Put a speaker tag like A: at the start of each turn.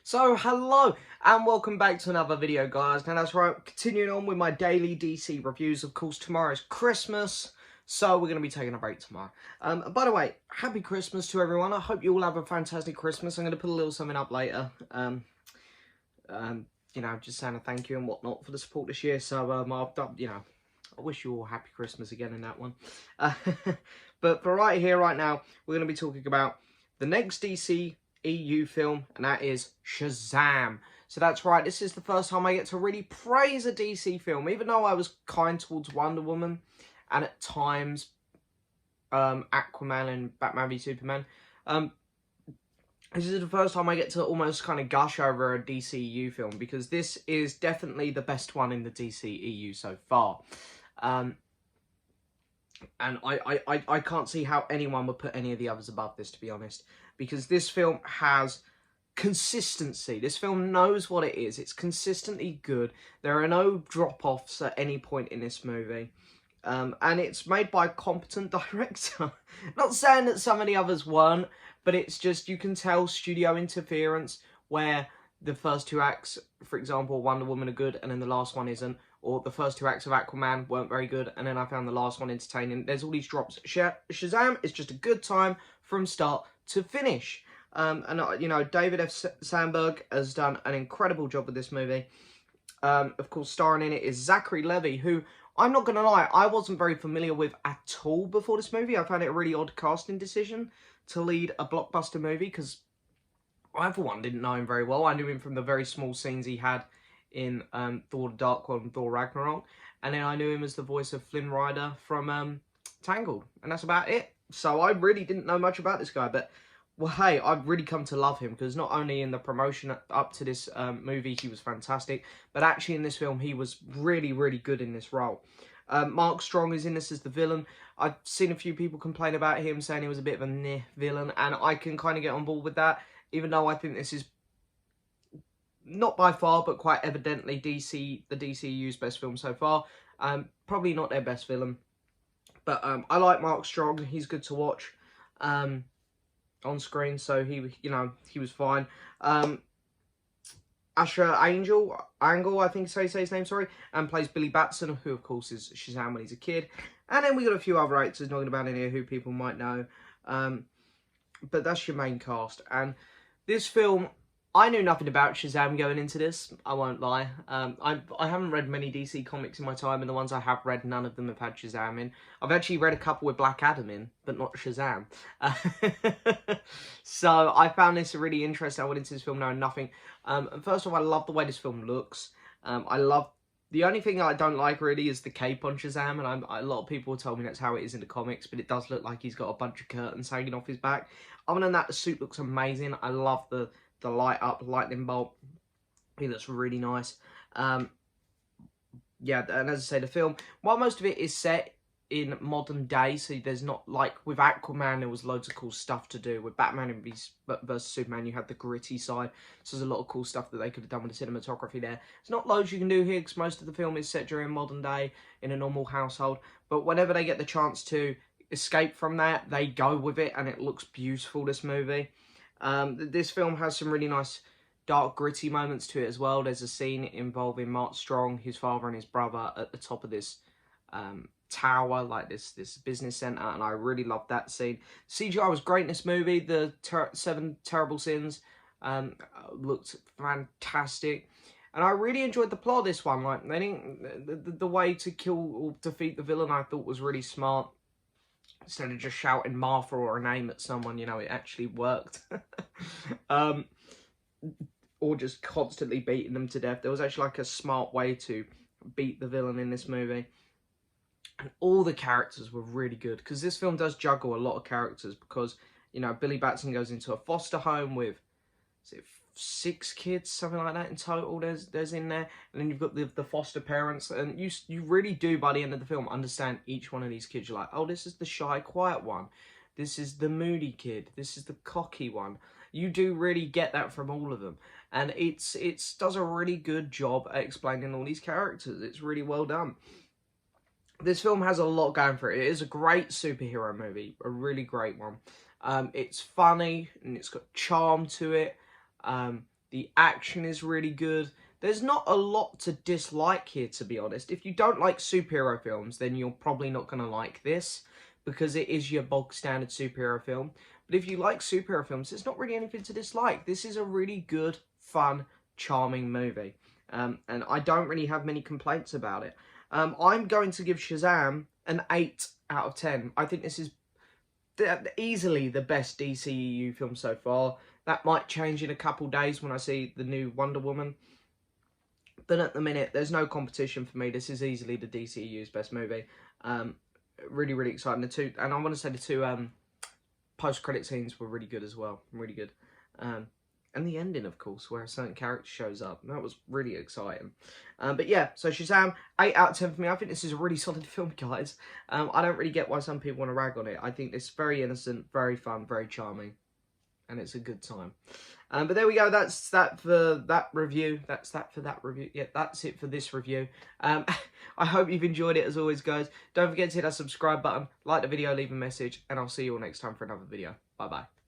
A: So hello and welcome back to another video, guys. Now that's right, continuing on with my daily DC reviews. Of course, tomorrow's Christmas, so we're going to be taking a break tomorrow. By the way, happy Christmas to everyone. I hope you all have a fantastic Christmas. I'm going to put a little something up later. Just saying a thank you and whatnot for the support this year. So I wish you all a happy Christmas again in that one. But for right here, right now, we're going to be talking about the next DC EU film, and that is Shazam. So that's right, this is the first time I get to really praise a DC film, even though I was kind towards Wonder Woman and at times Aquaman and Batman v Superman. This is the first time I get to almost kind of gush over a DCEU film, because this is definitely the best one in the DCEU so far. And I can't see how anyone would put any of the others above this, to be honest. Because this film has consistency. This film knows what it is. It's consistently good. There are no drop-offs at any point in this movie. And it's made by a competent director. Not saying that some of the others weren't, but it's just, you can tell studio interference where the first two acts, for example, Wonder Woman are good and then the last one isn't. Or the first two acts of Aquaman weren't very good and then I found the last one entertaining. There's all these drops. Shazam is just a good time from start to finish. David F. Sandberg has done an incredible job with this movie. Of course, starring in it is Zachary Levi, who, I'm not going to lie, I wasn't very familiar with at all before this movie. I found it a really odd casting decision to lead a blockbuster movie, because I, for one, didn't know him very well. I knew him from the very small scenes he had in Thor: The Dark World and Thor: Ragnarok. And then I knew him as the voice of Flynn Rider from Tangled. And that's about it. So I really didn't know much about this guy, but, well, hey, I've really come to love him, because not only in the promotion up to this movie, he was fantastic, but actually in this film, he was really, really good in this role. Mark Strong is in this as the villain. I've seen a few people complain about him, saying he was a bit of a meh villain, and I can kind of get on board with that, even though I think this is not by far, but quite evidently the DCU's best film so far. Probably not their best villain. But I like Mark Strong. He's good to watch on screen, so he was fine. Asher Angle, I think say his name, sorry, and plays Billy Batson, who of course is Shazam when he's a kid. And then we got a few other actors knocking about in here who people might know. But that's your main cast. And this film, I knew nothing about Shazam going into this, I won't lie. I haven't read many DC comics in my time, and the ones I have read, none of them have had Shazam in. I've actually read a couple with Black Adam in, but not Shazam. So I found this really interesting. I went into this film knowing nothing. And first of all, I love the way this film looks. The only thing I don't like really is the cape on Shazam, and a lot of people told me that's how it is in the comics, but it does look like he's got a bunch of curtains hanging off his back. Other than that, the suit looks amazing. I love the light up lightning bolt. He looks really nice. Yeah, and as I say, the film, while most of it is set in modern day, so there's not, like with Aquaman, there was loads of cool stuff to do. With Batman versus Superman, you had the gritty side, so there's a lot of cool stuff that they could have done with the cinematography there. There's not loads you can do here, because most of the film is set during modern day in a normal household, but whenever they get the chance to escape from that, they go with it, and it looks beautiful, this movie. This film has some really nice dark, gritty moments to it as well. There's a scene involving Mark Strong, his father and his brother at the top of this tower, like this business centre, and I really loved that scene. CGI was great in this movie. The 7 terrible sins looked fantastic. And I really enjoyed the plot of this one. Like, I think the way to kill or defeat the villain, I thought, was really smart. Instead of just shouting Martha or a name at someone, it actually worked. Or just constantly beating them to death. There was actually like a smart way to beat the villain in this movie. And all the characters were really good, because this film does juggle a lot of characters, because, Billy Batson goes into a foster home with, is it 6 kids, something like that in total there's in there, and then you've got the foster parents, and you really do, by the end of the film, understand each one of these kids. You're like, oh, this is the shy, quiet one, this is the moody kid, this is the cocky one. You do really get that from all of them, and it does a really good job at explaining all these characters. It's really well done. This film has a lot going for it. It is a great superhero movie, a really great one. It's funny, and it's got charm to it. The action is really good. There's not a lot to dislike here, to be honest. If you don't like superhero films, then you're probably not going to like this, because it is your bog standard superhero film. But if you like superhero films, there's not really anything to dislike. This is a really good, fun, charming movie. And I don't really have many complaints about it. I'm going to give Shazam an 8 out of 10. I think this is easily the best DCEU film so far. That might change in a couple days when I see the new Wonder Woman. But at the minute, there's no competition for me. This is easily the DCEU's best movie. Really, really exciting. And I want to say the two post-credit scenes were really good as well. Really good. And the ending, of course, where a certain character shows up. That was really exciting. But yeah, so Shazam, 8 out of 10 for me. I think this is a really solid film, guys. I don't really get why some people want to rag on it. I think it's very innocent, very fun, very charming. And it's a good time. But there we go. That's that for that review. That's that for that review. Yeah, that's it for this review. I hope you've enjoyed it as always, guys. Don't forget to hit that subscribe button, like the video, leave a message, and I'll see you all next time for another video. Bye-bye.